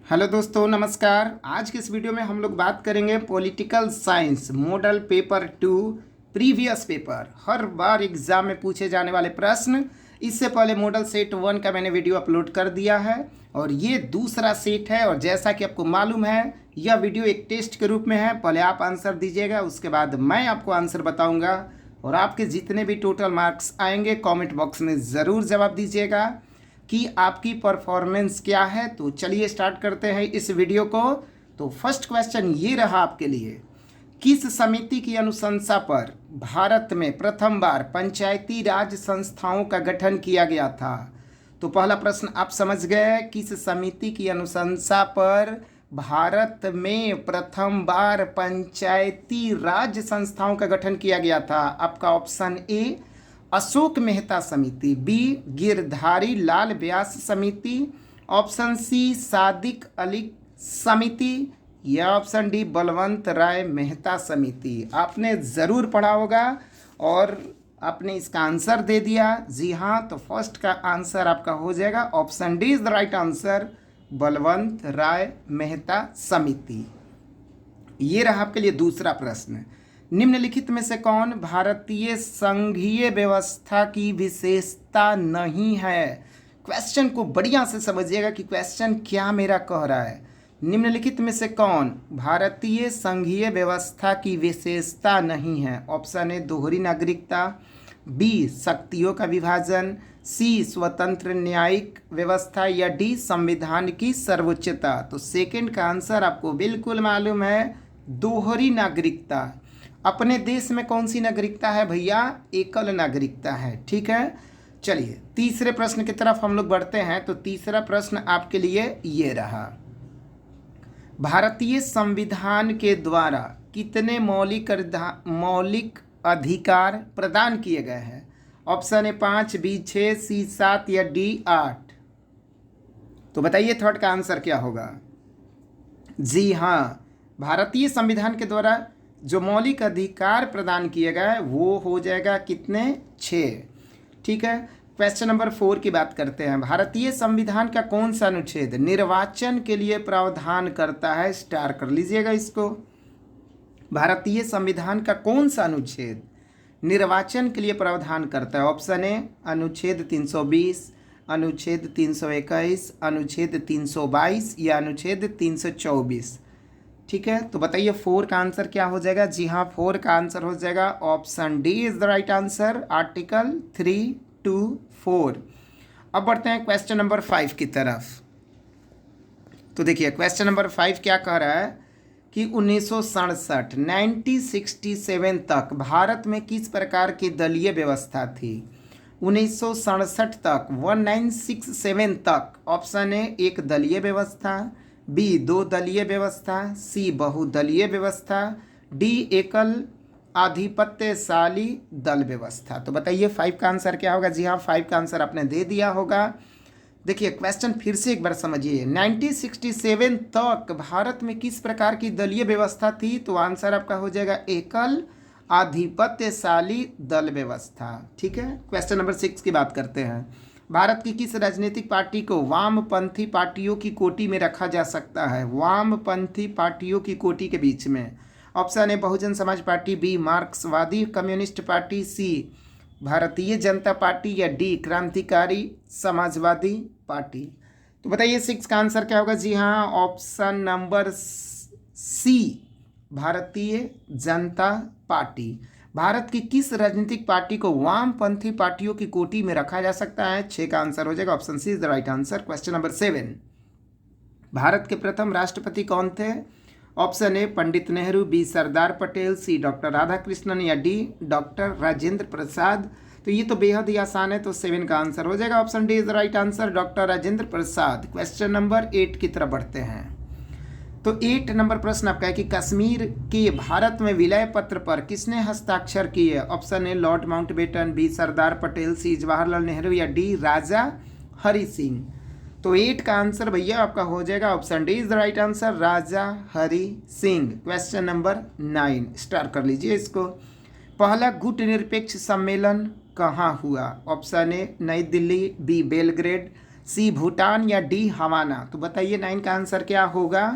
Hello दोस्तों, नमस्कार। आज के इस वीडियो में हम लोग बात करेंगे political science model paper 2 previous paper. हर बार एग्जाम में पूछे जाने वाले प्रश्न। इससे पहले मॉडल सेट 1 का मैंने वीडियो अपलोड कर दिया है और ये दूसरा सेट है। और जैसा कि आपको मालूम है, यह वीडियो एक टेस्ट के रूप में है। पहले आप आंसर दीजिएगा, उसके बाद मैं आपको आंसर बताऊँगा और आपके जितने भी टोटल मार्क्स आएंगे कॉमेंट बॉक्स में ज़रूर जवाब दीजिएगा कि आपकी परफॉर्मेंस क्या है। तो चलिए स्टार्ट करते हैं इस वीडियो को। तो फर्स्ट क्वेश्चन ये रहा आपके लिए, किस समिति की अनुशंसा पर भारत में प्रथम बार पंचायती राज संस्थाओं का गठन किया गया था? तो पहला प्रश्न आप समझ गए, किस समिति की अनुशंसा पर भारत में प्रथम बार पंचायती राज संस्थाओं का गठन किया गया था? आपका ऑप्शन ए अशोक मेहता समिति, बी गिरधारी लाल व्यास समिति, ऑप्शन सी सादिक अली समिति या ऑप्शन डी बलवंत राय मेहता समिति। आपने ज़रूर पढ़ा होगा और आपने इसका आंसर दे दिया। जी हाँ, तो फर्स्ट का आंसर आपका हो जाएगा option D is the right answer, Balwant Rai Mehta समिति। ये रहा आपके लिए दूसरा प्रश्न, निम्नलिखित में से कौन भारतीय संघीय व्यवस्था की विशेषता नहीं है? क्वेश्चन को बढ़िया से समझिएगा कि क्वेश्चन क्या मेरा कह रहा है। निम्नलिखित में से कौन भारतीय संघीय व्यवस्था की विशेषता नहीं है? ऑप्शन ए दोहरी नागरिकता, बी शक्तियों का विभाजन, सी स्वतंत्र न्यायिक व्यवस्था या डी संविधान की सर्वोच्चता। तो सेकंड का आंसर आपको बिल्कुल मालूम है, दोहरी नागरिकता। अपने देश में कौन सी नागरिकता है भैया? एकल नागरिकता है। ठीक है, चलिए तीसरे प्रश्न की तरफ हम लोग बढ़ते हैं। तो तीसरा प्रश्न आपके लिए ये रहा, भारतीय संविधान के द्वारा कितने मौलिक अधिकार प्रदान किए गए हैं? ऑप्शन ए 5, बी 6, सी 7 या डी 8। तो बताइए थर्ड का आंसर क्या होगा? जी हाँ, भारतीय संविधान के द्वारा जो मौलिक अधिकार प्रदान किए गए वो हो जाएगा कितने? 6। ठीक है, क्वेश्चन नंबर 4 की बात करते हैं। भारतीय संविधान का कौन सा अनुच्छेद निर्वाचन के लिए प्रावधान करता है? स्टार कर लीजिएगा इसको। भारतीय संविधान का कौन सा अनुच्छेद निर्वाचन के लिए प्रावधान करता है? ऑप्शन ए अनुच्छेद 320, अनुच्छेद 321, अनुच्छेद 322 या अनुच्छेद 324। ठीक है, तो बताइए 4 का आंसर क्या हो जाएगा? जी हाँ, 4 का आंसर हो जाएगा option D is the right answer, article 324। अब बढ़ते हैं क्वेश्चन नंबर 5 की तरफ। तो देखिए क्वेश्चन नंबर 5 क्या कह रहा है कि 1967 तक भारत में किस प्रकार की दलीय व्यवस्था थी? 1967 तक, 1967 तक। ऑप्शन ए एक दलीय व्यवस्था, बी 2 दलीय व्यवस्था, सी बहुदलीय व्यवस्था, डी एकल आधिपत्यशाली दल व्यवस्था। तो बताइए 5 का आंसर क्या होगा? जी हाँ, 5 का आंसर आपने दे दिया होगा। देखिए क्वेश्चन फिर से एक बार समझिए, 1967 तक भारत में किस प्रकार की दलीय व्यवस्था थी? तो आंसर आपका हो जाएगा एकल आधिपत्यशाली दल व्यवस्था। ठीक है, क्वेश्चन नंबर 6 की बात करते हैं। भारत की किस राजनीतिक पार्टी को वामपंथी पार्टियों की कोटि में रखा जा सकता है? वामपंथी पार्टियों की कोटि के बीच में। Option A Bahujan Samaj party, B मार्क्सवादी कम्युनिस्ट पार्टी, सी भारतीय जनता पार्टी या डी क्रांतिकारी समाजवादी पार्टी। तो बताइए 6 का आंसर क्या होगा? जी हाँ, option number C Bharatiya Janata party. Bharat की किस राजनीतिक पार्टी को वामपंथी पार्टियों की कोटि में रखा जा सकता है? 6 का आंसर हो जाएगा option C is the right answer. Question number 7, Bharat के प्रथम राष्ट्रपति कौन थे? Option A Pandit Nehru, B Sardar Patel, C doctor Radhakrishnan या डी डॉक्टर राजेंद्र प्रसाद। तो ये तो बेहद ही आसान है, तो 7 का आंसर हो जाएगा option D is the right answer, doctor Rajendra Prasad. Question number 8 की तरफ बढ़ते हैं। तो 8 नंबर प्रश्न आपका है कि कश्मीर के भारत में विलय पत्र पर किसने हस्ताक्षर किए? Option A Lord Mountbatten, B Sardar Patel, C Jawaharlal Nehru या डी राजा हरि सिंह। तो 8 का आंसर भैया आपका हो जाएगा option D is the right answer, Raja Hari Singh. Question number 9 star कर लीजिए इसको। पहला गुट निरपेक्ष सम्मेलन कहाँ हुआ? ऑप्शन ए नई दिल्ली, बी बेलग्रेड, सी भूटान या डी हवाना। तो बताइए 9 का आंसर क्या होगा।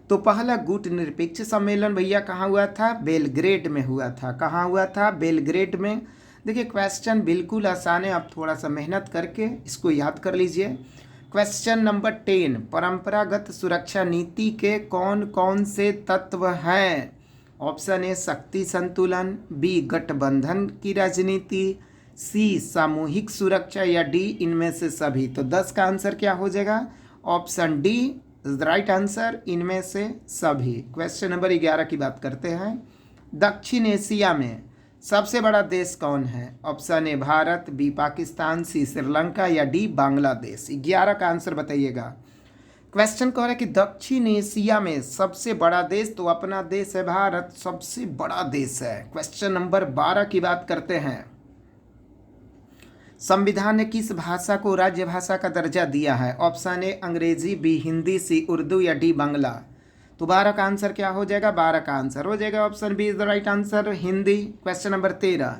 तो पहला गुट निरपेक्ष सम्मेलन भैया कहाँ हुआ था, बेलग्रेड में हुआ था। कहाँ हुआ था, बेलग्रेड में। देखिए क्वेश्चन बिल्कुल आसान है, आप थोड़ा सा मेहनत करके इसको याद कर लीजिए। क्वेश्चन नंबर 10, परंपरागत सुरक्षा नीति के कौन कौन से तत्व हैं। ऑप्शन ए शक्ति संतुलन, बी गठबंधन की राजनीति, सी सामूहिक सुरक्षा या डी इनमें से सभी। तो 10 का आंसर क्या हो जाएगा, option D is the right answer, इनमें से सभी। क्वेश्चन नंबर 11 की बात करते हैं। दक्षिण एशिया में सबसे बड़ा देश कौन है। Option A Bharat, B Pakistan, C Sri Lanka या डी बांग्लादेश। 11 का आंसर बताइएगा। क्वेश्चन कह रहा है कि दक्षिण एशिया में सबसे बड़ा देश, तो अपना देश है भारत, सबसे बड़ा देश है। क्वेश्चन नंबर 12 की बात करते हैं। संविधान ने किस भाषा को राज्य भाषा का दर्जा दिया है। ऑप्शन ए अंग्रेजी, बी हिंदी, सी उर्दू या डी बांग्ला। तो 12 का आंसर क्या हो जाएगा, 12 का आंसर हो जाएगा option B is the right answer, Hindi. Question number 13,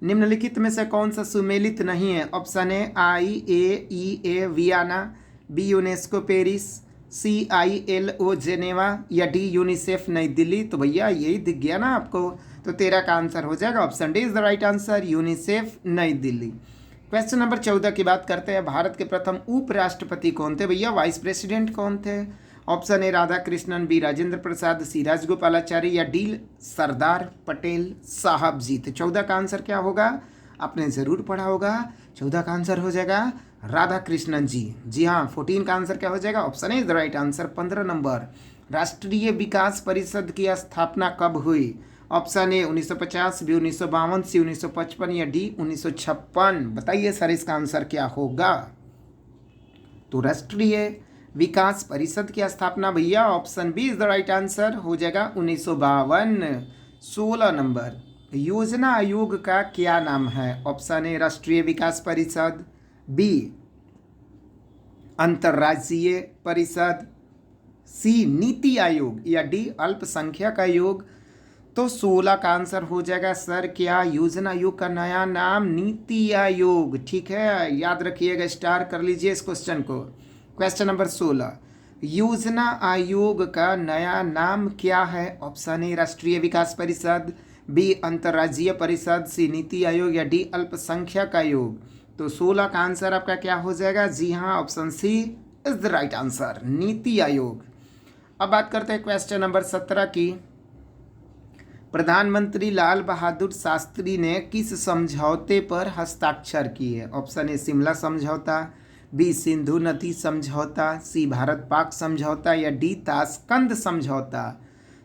निम्नलिखित में से कौन सा सुमेलित नहीं है। Option A IAEA Vienna, B UNESCO Paris, C ILO Geneva या डी यूनिसेफ नई दिल्ली। तो भैया यही दिख गया ना आपको, तो 13 का आंसर हो जाएगा option D is the right answer, UNICEF Nai Delhi. Question number 14 की बात करते हैं। भारत के प्रथम उपराष्ट्रपति कौन थे भैया, वाइस प्रेसिडेंट कौन थे। Option A Radha Krishnan, B Rajendra Prasad, C Rajagopalachari या डी सरदार पटेल साहब जी। तो 14 का आंसर क्या होगा, आपने ज़रूर पढ़ा होगा। 14 का आंसर हो जाएगा राधा कृष्णन जी। जी हाँ, 14 का आंसर क्या हो जाएगा, option A the right answer. 15 number, राष्ट्रीय विकास परिषद की स्थापना कब हुई। ऑप्शन ए 1950, बी 1952, सी 1955 या डी 1956। बताइए सर इसका आंसर क्या होगा। तो राष्ट्रीय विकास परिषद की स्थापना भैया option B is the right answer हो जाएगा 1952। 16 नंबर, योजना आयोग का क्या नाम है। ऑप्शन ए राष्ट्रीय विकास परिषद, बी अंतर्राज्यीय परिषद, सी नीति आयोग या डी अल्पसंख्यक आयोग। तो 16 का आंसर हो जाएगा सर क्या, योजना आयोग का नया नाम नीति आयोग। ठीक है, याद रखिएगा, स्टार कर लीजिए इस क्वेश्चन को। क्वेश्चन नंबर 16, योजना आयोग का नया नाम क्या है। ऑप्शन ए राष्ट्रीय विकास परिषद, बी अंतर्राज्यीय परिषद, सी नीति आयोग या डी अल्पसंख्यक आयोग। तो 16 का आंसर आपका क्या हो जाएगा, जी हाँ option C is the right answer, NITI Aayog. अब बात करते हैं क्वेश्चन नंबर 17 की। प्रधानमंत्री लाल बहादुर शास्त्री ने किस समझौते पर हस्ताक्षर किए। ऑप्शन ए शिमला समझौता, बी सिंधु नदी समझौता, सी भारत पाक समझौता या डी ताशकंद समझौता।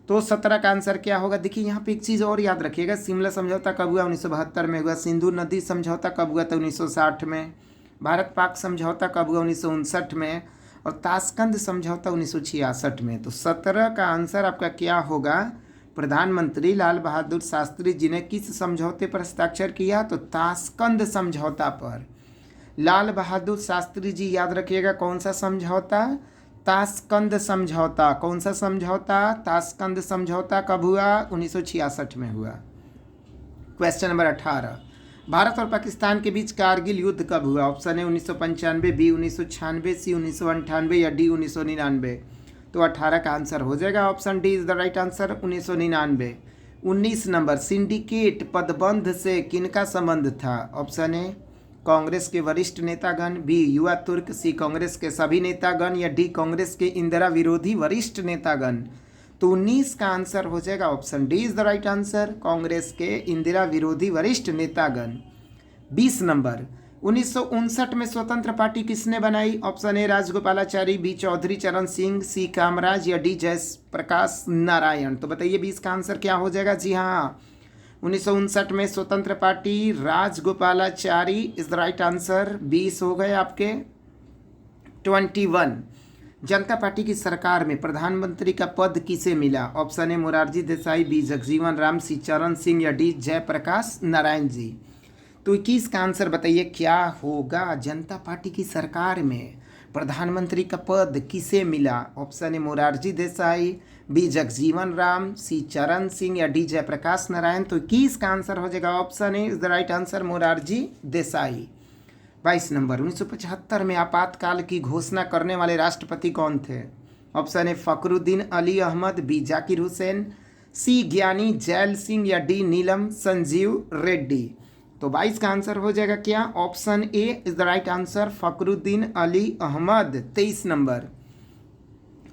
तो 17 का आंसर क्या होगा। देखिए यहाँ पे एक चीज़ और याद रखिएगा, शिमला समझौता कब हुआ, 1972 में हुआ। सिंधु नदी समझौता कब हुआ था, 1960 में। भारत पाक समझौता कब हुआ, 1959 में। और ताशकंद समझौता 1966 में। तो 17 का आंसर आपका क्या होगा, प्रधानमंत्री लाल बहादुर शास्त्री जी ने किस समझौते पर हस्ताक्षर किया, तो ताशकंद समझौता पर। लाल बहादुर शास्त्री जी याद रखिएगा, कौन सा समझौता, ताशकंद समझौता। कौन सा समझौता, ताशकंद समझौता कब हुआ, 1966 में हुआ। क्वेश्चन नंबर 18, भारत और पाकिस्तान के बीच कारगिल युद्ध कब हुआ। ऑप्शन है 1995, बी 1996, सी 1998 या डी 1999। तो 18 का आंसर हो जाएगा option D is the right answer, 1999। 19 number, syndicate पदबंध से किनका संबंध था। ऑप्शन ए कांग्रेस के वरिष्ठ नेतागण, बी युवा तुर्क, सी कांग्रेस के सभी नेतागण या डी कांग्रेस के इंदिरा विरोधी वरिष्ठ नेतागण। तो 19 का आंसर हो जाएगा option D is the right answer, Congress के इंदिरा विरोधी वरिष्ठ नेतागण। 20 नंबर, 1959 में स्वतंत्र पार्टी किसने बनाई। Option A Rajagopalachari, B Chaudhary Charan Singh, सी कामराज या डी जयप्रकाश नारायण। तो बताइए 20 का आंसर क्या हो जाएगा। जी हाँ, 1959 में स्वतंत्र party Rajagopalachari is the right answer. 20 हो गए आपके। 21, जनता पार्टी की सरकार में प्रधानमंत्री का पद किसे मिला। Option A Morarji Desai, B Jagjivan Ram, C Charan Singh या डी जयप्रकाश नारायण जी। तो 21 का आंसर बताइए क्या होगा, जनता पार्टी की सरकार में प्रधानमंत्री का पद किसे मिला। Option A Morarji Desai, B Jagjivan Ram, C Charan Singh या डी जयप्रकाश नारायण। तो 21 का आंसर हो जाएगा option A is the right answer, Morarji Desai. 22 number 1975 में आपातकाल की घोषणा करने वाले राष्ट्रपति कौन थे? Option A Fakhruddin Ali Ahmed, B Zakir Hussain, C Giani Zail Singh या डी नीलम संजीव रेड्डी। तो 22 का आंसर हो जाएगा क्या? Option A is the right answer, Fakhruddin Ali Ahmed. 23 नंबर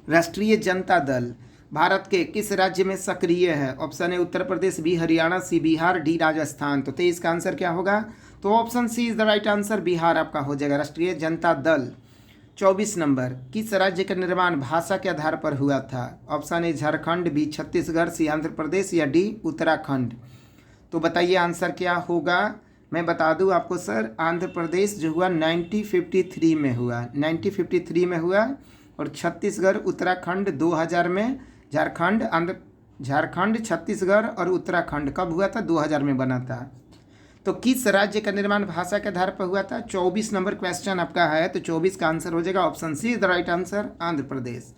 राष्ट्रीय जनता दल भारत के किस राज्य में सक्रिय है? Option A Uttar Pradesh, B Haryana, C Bihar, D Rajasthan. तो 23 का आंसर क्या होगा? तो option C is the right answer, Bihar आपका हो जाएगा, राष्ट्रीय जनता दल। 24 नंबर किस राज्य का निर्माण भाषा के आधार पर हुआ था? Option A Jharkhand, B Chhattisgarh, C Andhra Pradesh या डी उत्तराखंड। तो बताइए आंसर क्या होगा? मैं बता दूं आपको सर, आंध्र प्रदेश जो हुआ 1953 में हुआ, 1953 में हुआ, और छत्तीसगढ़ उत्तराखंड 2000 में। झारखंड छत्तीसगढ़ और उत्तराखंड कब हुआ था? 2000 में बना था। तो किस राज्य का निर्माण भाषा के आधार पर हुआ था? 24 नंबर क्वेश्चन आपका है, तो 24 का आंसर हो जाएगा option C is the right answer, Andhra Pradesh.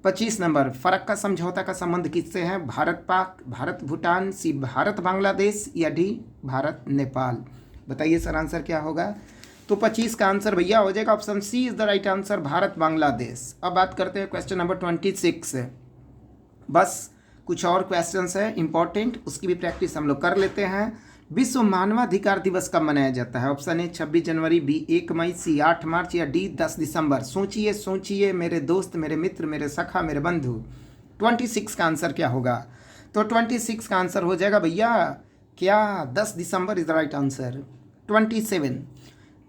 25 नंबर फरक्का समझौता का संबंध किससे है? भारत पाक, भारत भूटान, सी भारत बांग्लादेश या डी भारत नेपाल। बताइए सर आंसर क्या होगा? तो 25 का आंसर भैया हो जाएगा option C is the right answer, Bharat Bangladesh. अब बात करते हैं क्वेश्चन नंबर 26। बस कुछ और क्वेश्चंस है इंपॉर्टेंट, उसकी भी प्रैक्टिस हम लोग कर लेते हैं। विश्व मानवाधिकार दिवस कब मनाया जाता है? ऑप्शन ए 26 जनवरी, बी 1 मई, सी 8 मार्च या डी 10 दिसंबर। सोचिए सोचिए मेरे दोस्त, मेरे मित्र, मेरे सखा, मेरे बंधु। 26 का आंसर क्या होगा? तो 26 का आंसर हो जाएगा भैया क्या? 10 दिसंबर is the right answer. 27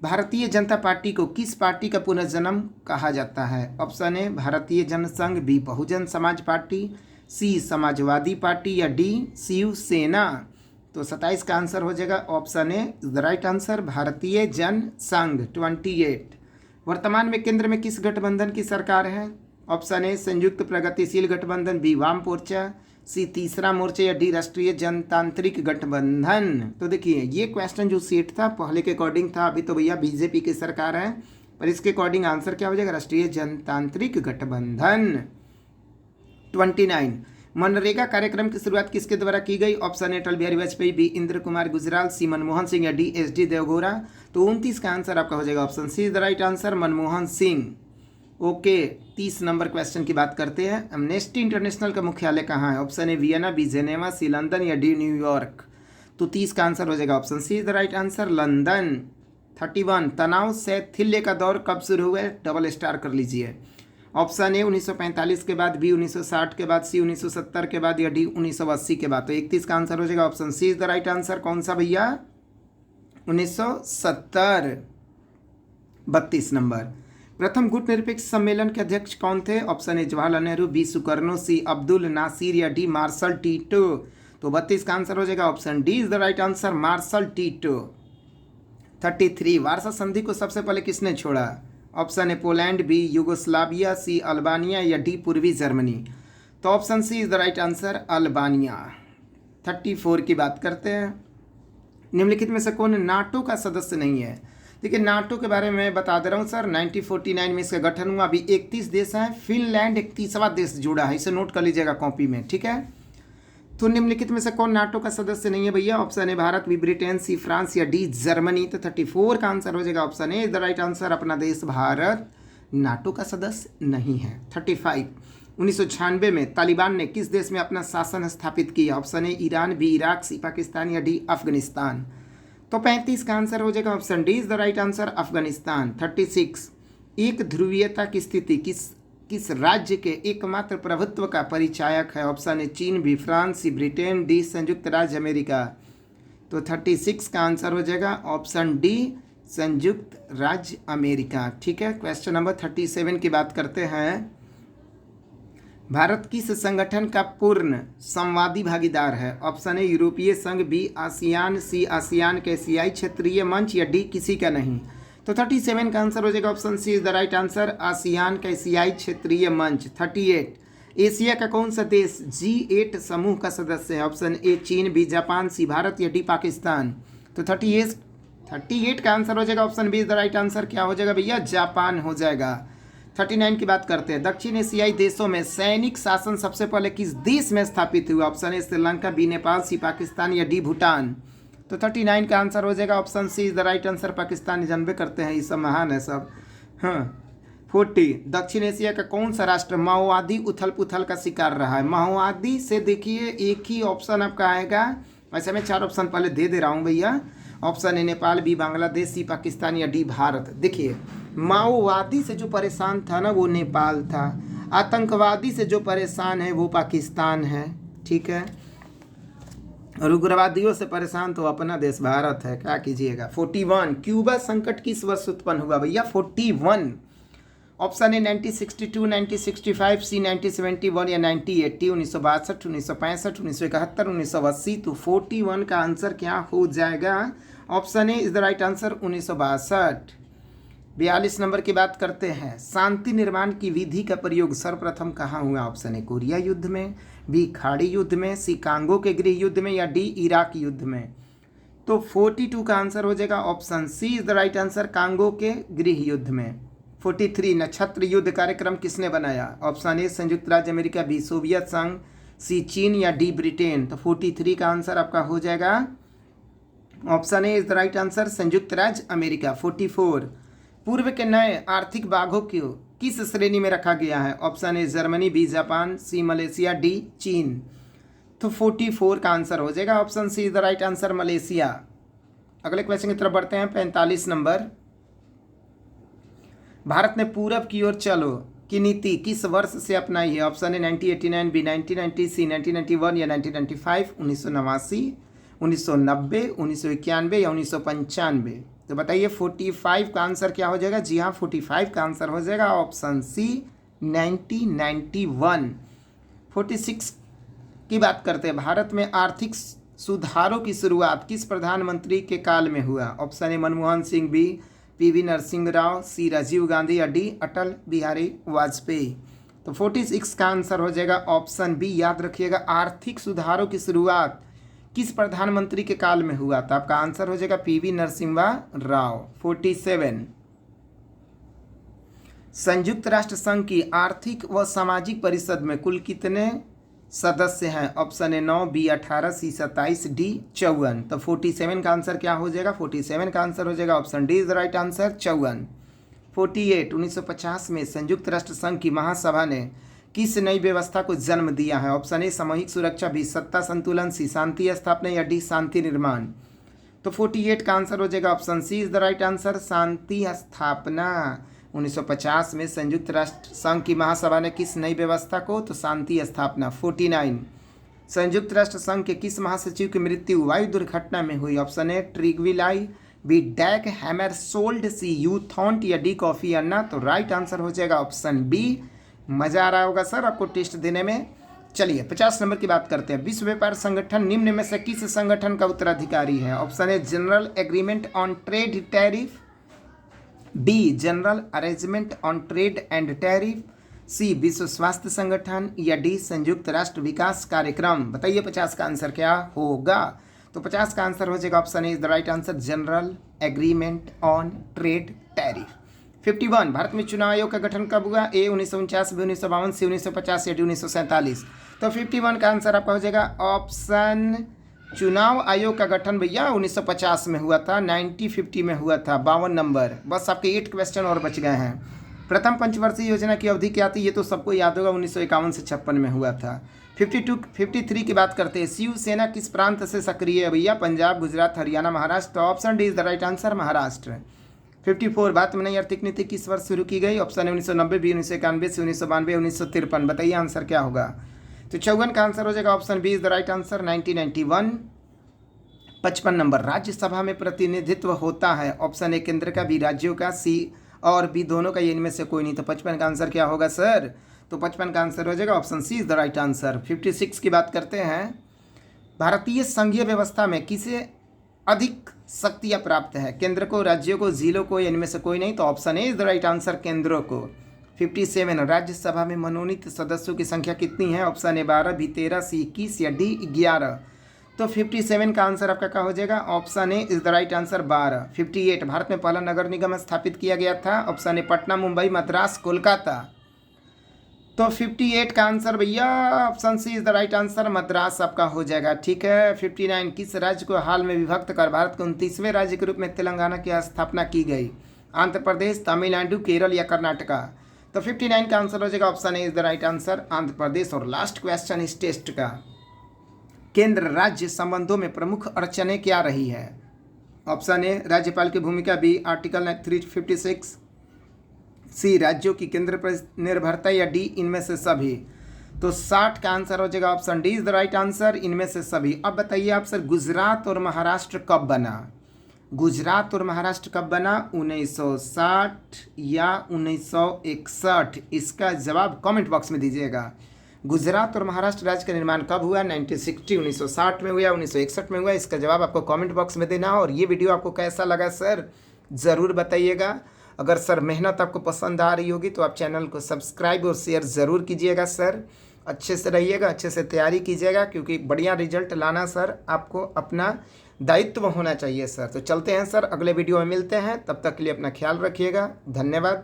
Bharatiya Janata party को किस पार्टी का पुनर्जन्म कहा जाता है? ऑप्शन ए भारतीय जनसंघ, बी बहुजन समाज पार्टी, सी समाजवादी पार्टी या डी शिवसेना। तो 27 का आंसर हो जाएगा option A the right answer, भारतीय जनसंघ। 28 वर्तमान में केंद्र में किस गठबंधन की सरकार है? ऑप्शन ए संयुक्त प्रगतिशील गठबंधन, बी वाम मोर्चा, सी तीसरा मोर्चा या डी राष्ट्रीय जनतांत्रिक गठबंधन। तो देखिए ये क्वेश्चन जो सेट था पहले के अकॉर्डिंग था, अभी तो भैया बीजेपी की सरकार है, पर इसके अकॉर्डिंग आंसर क्या हो जाएगा? राष्ट्रीय जनतांत्रिक गठबंधन। 29 मनरेगा कार्यक्रम की शुरुआत किसके द्वारा की गई? Option A Atal Bihari Vajpayee, B Inder Kumar Gujral, C Manmohan Singh या डी एस डी देवगौड़ा। तो 29 का आंसर आपका हो जाएगा option C is the right answer, Manmohan Singh. Okay 30 नंबर क्वेश्चन की बात करते हैं। एमनेस्टी इंटरनेशनल का मुख्यालय कहाँ है? Option A Vienna, B Geneva, C London या डी न्यूयॉर्क। तो 30 का आंसर हो जाएगा option C is the right answer, London. 31 तनाव शैथिल्य का दौर कब शुरू हुआ है? डबल स्टार कर लीजिए। ऑप्शन ए 1945 के बाद, बी 1960 के बाद, सी 1970 के बाद या डी 1980 के बाद। तो 31 का आंसर हो जाएगा option C is the right answer. कौन सा भैया? 1970। 32 नंबर प्रथम गुटनिरपेक्ष सम्मेलन के अध्यक्ष कौन थे? Option A Jawaharlal Nehru, B Sukarno, C Abdul Nasser या डी मार्शल टीटो। तो 32 का आंसर हो जाएगा option D is the right answer, Marshal Tito. 33 Warsaw संधि को सबसे पहले किसने छोड़ा? Option A Poland, B Yugoslavia, C Albania या डी पूर्वी जर्मनी। तो option C is the right answer, Albania. 34 की बात करते हैं। निम्नलिखित में से कौन नाटो का सदस्य नहीं है? देखिए नाटो के बारे में बता दे रहा हूँ सर, 1949 में इसका गठन हुआ। अभी 31 देश हैं, फिनलैंड 31वां देश जुड़ा है, इसे नोट कर लीजिएगा कॉपी में, ठीक है। तो निम्नलिखित में से कौन नाटो का सदस्य नहीं है भैया? Option A Bharat, B Britain, C France या डी जर्मनी। तो 34 का आंसर हो जाएगा option A the right answer, अपना देश भारत नाटो का सदस्य नहीं है। 35 1996 में तालिबान ने किस देश में अपना शासन स्थापित किया? Option A Iran, B Iraq, C Pakistan या डी अफगानिस्तान। तो 35 का आंसर हो जाएगा option D is the right answer, Afghanistan. 36 एक ध्रुवीयता की स्थिति किस राज्य के एकमात्र प्रभुत्व का परिचायक है? ऑप्शन ए चीन, बी फ्रांस, सी ब्रिटेन, डी संयुक्त राज्य अमेरिका। तो 36 का आंसर हो जाएगा ऑप्शन डी, संयुक्त राज्य अमेरिका। ठीक है, क्वेश्चन नंबर 37 की बात करते हैं। भारत किस संगठन का पूर्ण संवादी भागीदार है? ऑप्शन ए यूरोपीय संघ, बी आसियान, सी आसियान के एशियाई क्षेत्रीय मंच या डी किसी का नहीं। तो 37 का आंसर हो जाएगा option C is the right answer, ASEAN का एशियाई क्षेत्रीय मंच। 38 एशिया का कौन सा देश G8 समूह का सदस्य है? ऑप्शन ए चीन, बी जापान, सी भारत या डी पाकिस्तान। तो 38 का आंसर हो जाएगा option B is the right answer. क्या हो जाएगा भैया? जापान हो जाएगा। 39 की बात करते हैं। दक्षिण एशियाई देशों में सैनिक शासन सबसे पहले किस देश में स्थापित हुआ? Option A Sri Lanka, B Nepal, C Pakistan या डी भूटान। तो 39 का आंसर हो जाएगा option C is the right answer. Pakistani जानबे करते हैं, ये सब महान है सब। हाँ। 40 दक्षिण एशिया का कौन सा राष्ट्र माओवादी उथल पुथल का शिकार रहा है? माओवादी से देखिए एक ही ऑप्शन आपका आएगा, वैसे मैं 4 ऑप्शन पहले दे रहा हूँ भैया। Option A Nepal, B Bangladesh, C Pakistan या डी भारत। देखिए माओवादी से जो परेशान था ना वो नेपाल था, आतंकवादी से जो परेशान है वो पाकिस्तान है, ठीक है, और उग्रवादियों से परेशान तो अपना देश भारत है, क्या कीजिएगा। 41 क्यूबा संकट किस वर्ष उत्पन्न हुआ भैया? 41 ऑप्शन ए 1962, 1965, सी 1971 या 1980, 1962, 1965, 1971, 1980। तो 41 का आंसर क्या हो जाएगा? Option A is the right answer 1962। 42 number की बात करते हैं। शांति निर्माण की विधि का प्रयोग सर्वप्रथम कहाँ हुआ? ऑप्शन ए कोरिया युद्ध में, बी खाड़ी युद्ध में, सी कांगो के गृह युद्ध में या डी इराक युद्ध में। तो 42 का आंसर हो जाएगा option C is the right answer, Congo के गृह युद्ध में। 43 नक्षत्र युद्ध कार्यक्रम किसने बनाया? ऑप्शन ए संयुक्त राज्य अमेरिका, बी सोवियत संघ, सी चीन या डी ब्रिटेन। तो 43 का आंसर आपका हो जाएगा option A is the right answer, संयुक्त राज्य अमेरिका। 44 पूर्व के नए आर्थिक बाघों को किस श्रेणी में रखा गया है? Option A Germany, B Japan, C Malaysia, D Cheen. तो 44 का आंसर हो जाएगा option C is the right answer, Malaysia. अगले क्वेश्चन की तरफ बढ़ते हैं। 45 नंबर। भारत ने पूरब की ओर चलो की नीति किस वर्ष से अपनाई है? ऑप्शन ए 1989, बी 1990, सी 1991 या 1995, 1989, 1990, 1991 या 1995। तो बताइए 45 का आंसर क्या हो जाएगा? जी हाँ, 45 का आंसर हो जाएगा ऑप्शन सी 1991। 46 की बात करते हैं। भारत में आर्थिक सुधारों की शुरुआत किस प्रधानमंत्री के काल में हुआ? Option A Manmohan Singh, B P V Narasimha Rao, C Rajiv Gandhi या डी अटल बिहारी वाजपेयी। तो 46 का आंसर हो जाएगा ऑप्शन बी। याद रखिएगा आर्थिक सुधारों की शुरुआत किस प्रधानमंत्री के काल में हुआ था? आपका आंसर हो जाएगा पीवी नरसिम्हा राव। 47 संयुक्त राष्ट्र संघ की आर्थिक व सामाजिक परिषद में कुल कितने सदस्य हैं? Option A 9, B 18, C 27, D 54। तो 47 का आंसर क्या हो जाएगा? 47 का आंसर हो जाएगा option D is the right answer, 54। 48 1950 में संयुक्त राष्ट्र संघ की महासभा ने किस नई व्यवस्था को जन्म दिया है? ऑप्शन ए सामूहिक सुरक्षा, बी सत्ता संतुलन, सी शांति स्थापना या डी शांति निर्माण। तो 48 का आंसर हो जाएगा option C is the right answer, शांति स्थापना। 1950 में संयुक्त राष्ट्र संघ की महासभा ने किस नई व्यवस्था को? तो शांति स्थापना। 49 संयुक्त राष्ट्र संघ के किस महासचिव की मृत्यु वायु दुर्घटना में हुई? ऑप्शन ए ट्रिग्विलाई, बी डैक हैमरसोल्ड, सी यूथॉन्ट या डी कॉफी अन्ना। तो राइट आंसर हो जाएगा ऑप्शन बी। मजा आ रहा होगा सर आपको टेस्ट देने में। चलिए 50 नंबर की बात करते हैं। विश्व व्यापार संगठन निम्न में से किस संगठन का उत्तराधिकारी है? Option A general agreement on trade tariff, B general arrangement on trade and tariff, C विश्व स्वास्थ्य संगठन या डी संयुक्त राष्ट्र विकास कार्यक्रम। बताइए 50 का आंसर क्या होगा? तो 50 का आंसर हो जाएगा option A is the right answer, general agreement on trade tariff. 51 Bharat में चुनाव आयोग का गठन कब हुआ? ए 1949, बी 1952, सी 1950 या डी 1947। तो 51 का आंसर आपका हो जाएगा ऑप्शन चुनाव आयोग का गठन भैया 1950 में हुआ था, 1950 में हुआ था। 52 नंबर। बस आपके 8 क्वेश्चन और बच गए हैं। प्रथम पंचवर्षीय योजना की अवधि क्या थी? ये तो सबको याद होगा, 1951 से 56 में हुआ था। 53 की बात करते हैं। शिवसेना किस प्रांत से सक्रिय है भैया? पंजाब, गुजरात, हरियाणा, महाराष्ट्र। तो option D is the right answer, Maharashtra. 54 Bharat में नई आर्थिक नीति किस वर्ष शुरू की गई? ऑप्शन ए 1990, बी 1991, सी 1992, 1953। बताइए आंसर क्या होगा? तो 54 का आंसर हो जाएगा option B is the right answer, 1991। 55 नंबर राज्यसभा में प्रतिनिधित्व होता है? ऑप्शन ए केंद्र का, बी राज्यों का, सी और बी दोनों का, ये इनमें से कोई नहीं। तो 55 का आंसर क्या होगा सर? तो 55 का आंसर हो जाएगा option C is the right answer. 56 की बात करते हैं। भारतीय संघीय व्यवस्था में किसे अधिक शक्तियाँ प्राप्त है? केंद्र को, राज्यों को, जिलों को, इनमें से कोई नहीं। तो option A is the right answer, केंद्रों को। 57 राज्यसभा में मनोनीत सदस्यों की संख्या कितनी है? ऑप्शन ए 12, बी 13, सी 21 या डी 11। तो 57 का आंसर आपका क्या हो जाएगा? Option A is the right answer, 12। 58 भारत में पहला नगर निगम स्थापित किया गया था? Option A Patna, Mumbai, Madras, Kolkata. तो 58 का आंसर भैया option C is the right answer, Madras आपका हो जाएगा। ठीक है। 59 किस राज्य को हाल में विभक्त कर भारत के 29वें राज्य के रूप में तेलंगाना की स्थापना की गई? आंध्र प्रदेश, तमिलनाडु, केरल या कर्नाटका? तो 59 का आंसर हो जाएगा option A is the right answer, Andhra Pradesh. और लास्ट क्वेश्चन इस टेस्ट का, केंद्र राज्य संबंधों में प्रमुख अड़चनें क्या रही है? ऑप्शन ए राज्यपाल की भूमिका, बी आर्टिकल 356, सी राज्यों की केंद्र पर निर्भरता, या डी इनमें से सभी। तो 60 का आंसर हो जाएगा option D is the right answer, इनमें से सभी। अब बताइए आप सर, गुजरात और महाराष्ट्र कब बना? गुजरात और महाराष्ट्र कब बना? 1960 या 1961? इसका जवाब कमेंट बॉक्स में दीजिएगा। गुजरात और महाराष्ट्र राज्य का निर्माण कब हुआ? 1960, 1960 में हुआ, 1961 में हुआ? इसका जवाब आपको कमेंट बॉक्स में देना। और ये वीडियो आपको कैसा लगा सर, ज़रूर बताइएगा। अगर सर मेहनत आपको पसंद आ रही होगी तो आप चैनल को सब्सक्राइब और शेयर ज़रूर कीजिएगा सर। अच्छे से रहिएगा, अच्छे से तैयारी कीजिएगा, क्योंकि बढ़िया रिजल्ट लाना सर आपको अपना दायित्व होना चाहिए सर। तो चलते हैं सर, अगले वीडियो में मिलते हैं, तब तक के लिए अपना ख्याल रखिएगा। धन्यवाद।